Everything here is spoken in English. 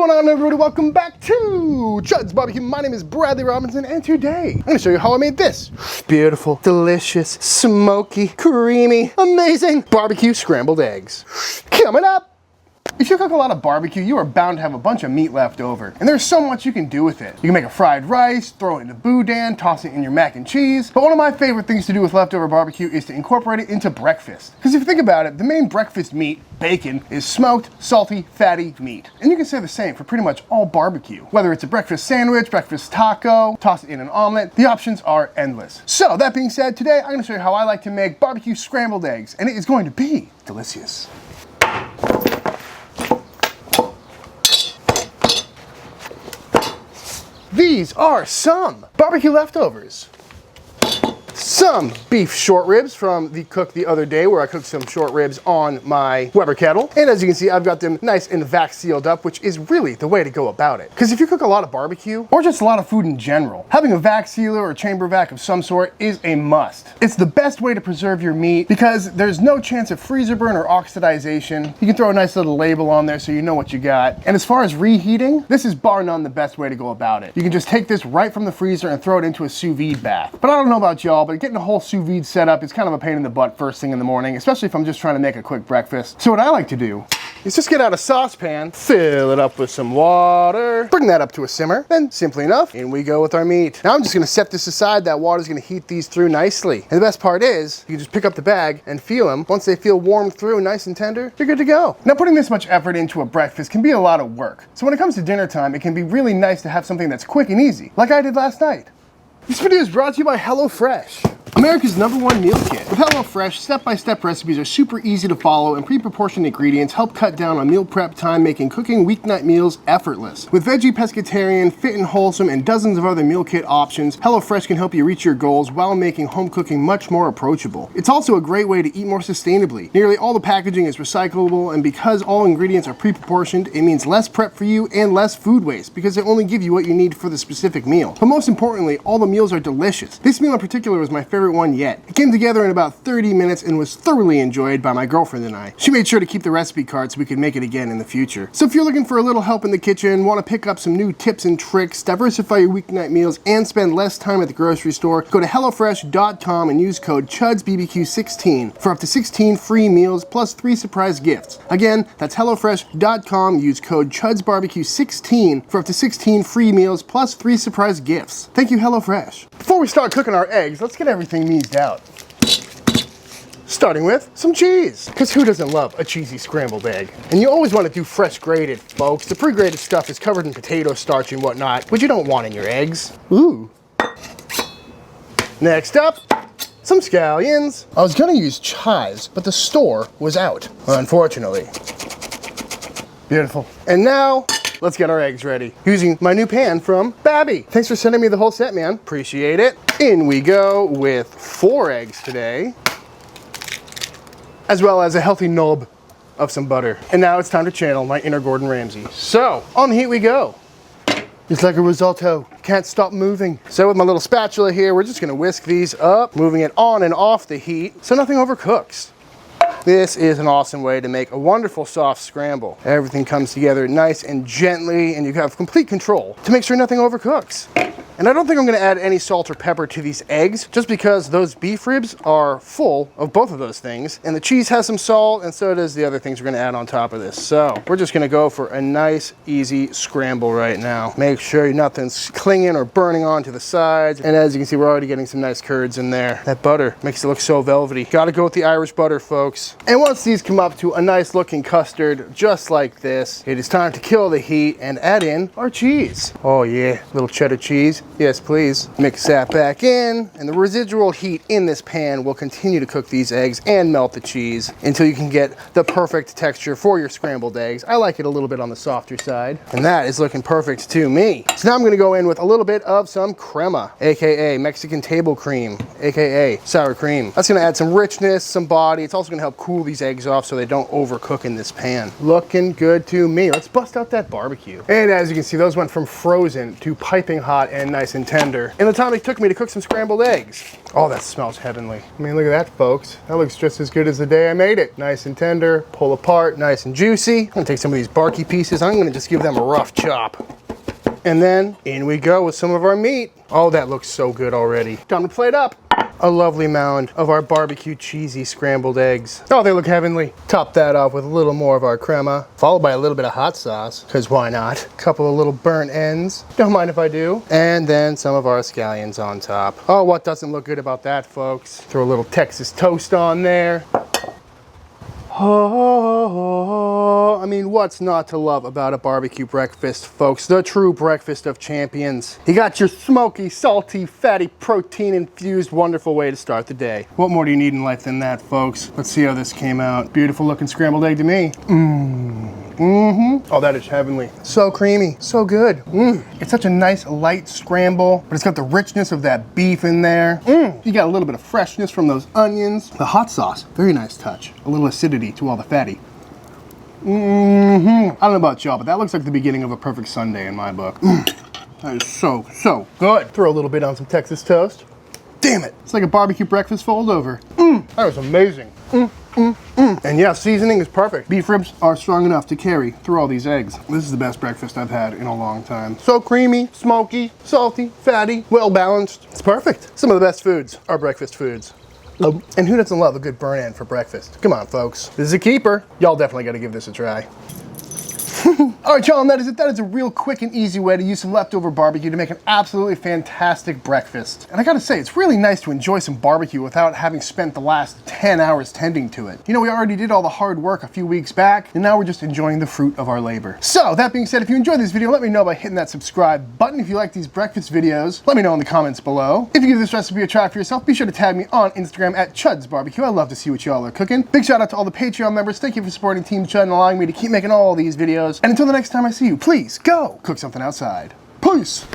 What's going on, everybody? Welcome back to Chuds BBQ. My name is Bradley Robinson, and today I'm going to show you how I made this beautiful, delicious, smoky, creamy, amazing barbecue scrambled eggs. Coming up! If you cook a lot of barbecue, you are bound to have a bunch of meat left over, and there's so much you can do with it. You can make a fried rice, throw it in a boudin, toss it in your mac and cheese, but one of my favorite things to do with leftover barbecue is to incorporate it into breakfast. Because if you think about it, the main breakfast meat, bacon, is smoked, salty, fatty meat. And you can say the same for pretty much all barbecue. Whether it's a breakfast sandwich, breakfast taco, toss it in an omelet, the options are endless. So that being said, today I'm going to show you how I like to make barbecue scrambled eggs, and it is going to be delicious. These are some barbecue leftovers. Some beef short ribs from the cook the other day, where I cooked some short ribs on my Weber kettle. And as you can see, I've got them nice and vac sealed up, which is really the way to go about it. Because if you cook a lot of barbecue, or just a lot of food in general, having a vac sealer or chamber vac of some sort is a must. It's the best way to preserve your meat because there's no chance of freezer burn or oxidization. You can throw a nice little label on there so you know what you got. And as far as reheating, this is bar none the best way to go about it. You can just take this right from the freezer and throw it into a sous vide bath. But I don't know about y'all, but getting a whole sous vide setup is kind of a pain in the butt first thing in the morning, especially if I'm just trying to make a quick breakfast. So what I like to do is just get out a saucepan, fill it up with some water, bring that up to a simmer, then simply enough, in we go with our meat. Now I'm just gonna set this aside. That water's gonna heat these through nicely. And the best part is, you can just pick up the bag and feel them. Once they feel warm through, nice and tender, you're good to go. Now putting this much effort into a breakfast can be a lot of work. So when it comes to dinner time, it can be really nice to have something that's quick and easy, like I did last night. This video is brought to you by HelloFresh, America's #1 meal kit. With HelloFresh, step-by-step recipes are super easy to follow, and pre-proportioned ingredients help cut down on meal prep time, making cooking weeknight meals effortless. With veggie, pescatarian, fit and wholesome, and dozens of other meal kit options, HelloFresh can help you reach your goals while making home cooking much more approachable. It's also a great way to eat more sustainably. Nearly all the packaging is recyclable, and because all ingredients are pre-proportioned, it means less prep for you and less food waste, because they only give you what you need for the specific meal. But most importantly, all the meals are delicious. This meal in particular was my favorite one yet. It came together in about 30 minutes and was thoroughly enjoyed by my girlfriend and I. She made sure to keep the recipe card so we could make it again in the future. So if you're looking for a little help in the kitchen, want to pick up some new tips and tricks, diversify your weeknight meals, and spend less time at the grocery store, go to HelloFresh.com and use code ChudsBBQ16 for up to 16 free meals plus 3 surprise gifts. Again, that's HelloFresh.com, use code ChudsBBQ16 for up to 16 free meals plus 3 surprise gifts. Thank you, HelloFresh. Before we start cooking our eggs, let's get everything meased out. Starting with some cheese, because who doesn't love a cheesy scrambled egg? And you always want to do fresh grated, folks. The pre-grated stuff is covered in potato starch and whatnot, which you don't want in your eggs. Ooh. Next up, some scallions. I was gonna use chives, but the store was out, unfortunately. Beautiful. And now, let's get our eggs ready, using my new pan from Babby. Thanks for sending me the whole set, man. Appreciate it. In we go with 4 eggs today, as well as a healthy knob of some butter. And now it's time to channel my inner Gordon Ramsay. So, on the heat we go. It's like a risotto, can't stop moving. So with my little spatula here, we're just gonna whisk these up, moving it on and off the heat so nothing overcooks. This is an awesome way to make a wonderful soft scramble. Everything comes together nice and gently, and you have complete control to make sure nothing overcooks. And I don't think I'm gonna add any salt or pepper to these eggs, just because those beef ribs are full of both of those things, and the cheese has some salt, and so does the other things we're gonna add on top of this. So we're just gonna go for a nice, easy scramble right now. Make sure nothing's clinging or burning onto the sides, and as you can see, we're already getting some nice curds in there. That butter makes it look so velvety. Gotta go with the Irish butter, folks. And once these come up to a nice looking custard, just like this, it is time to kill the heat and add in our cheese. Oh yeah, little cheddar cheese. Yes, please. Mix that back in, and the residual heat in this pan will continue to cook these eggs and melt the cheese until you can get the perfect texture for your scrambled eggs. I like it a little bit on the softer side, and that is looking perfect to me. So now I'm gonna go in with a little bit of some crema, AKA Mexican table cream, AKA sour cream. That's gonna add some richness, some body. It's also gonna help cool these eggs off so they don't overcook in this pan. Looking good to me. Let's bust out that barbecue. And as you can see, those went from frozen to piping hot and nice nice and tender. And the time it took me to cook some scrambled eggs. Oh, that smells heavenly. I mean, look at that, folks. That looks just as good as the day I made it. Nice and tender, pull apart, nice and juicy. I'm gonna take some of these barky pieces. I'm gonna just give them a rough chop. And then in we go with some of our meat. Oh, that looks so good already. Time to plate up. A lovely mound of our barbecue cheesy scrambled eggs. Oh, they look heavenly. Top that off with a little more of our crema, followed by a little bit of hot sauce, because why not? A couple of little burnt ends. Don't mind if I do. And then some of our scallions on top. Oh, what doesn't look good about that, folks? Throw a little Texas toast on there. Oh, I mean, what's not to love about a barbecue breakfast, folks? The true breakfast of champions. You got your smoky, salty, fatty, protein-infused, wonderful way to start the day. What more do you need in life than that, folks? Let's see how this came out. Beautiful looking scrambled egg to me. Oh, that is heavenly. So creamy, so good. It's such a nice light scramble, but it's got the richness of that beef in there. You got a little bit of freshness from those onions. The hot sauce, very nice touch. A little acidity to all the fatty. I don't know about y'all, but that looks like the beginning of a perfect Sunday in my book. That is so, so good. Throw a little bit on some Texas toast. Damn it, it's like a barbecue breakfast fold over. That was amazing. And yeah, seasoning is perfect. Beef ribs are strong enough to carry through all these eggs. This is the best breakfast I've had in a long time. So creamy, smoky, salty, fatty, well balanced. It's perfect. Some of the best foods are breakfast foods. And who doesn't love a good burn end for breakfast? Come on, folks. This is a keeper. Y'all definitely gotta give this a try. All right, y'all, and that is it. That is a real quick and easy way to use some leftover barbecue to make an absolutely fantastic breakfast. And I gotta say, it's really nice to enjoy some barbecue without having spent the last 10 hours tending to it. You know, we already did all the hard work a few weeks back, and now we're just enjoying the fruit of our labor. So, that being said, if you enjoyed this video, let me know by hitting that subscribe button. If you like these breakfast videos, let me know in the comments below. If you give this recipe a try for yourself, be sure to tag me on Instagram at Chuds BBQ. I love to see what y'all are cooking. Big shout out to all the Patreon members. Thank you for supporting Team Chud and allowing me to keep making all these videos. And until the next time I see you, please go cook something outside. Peace.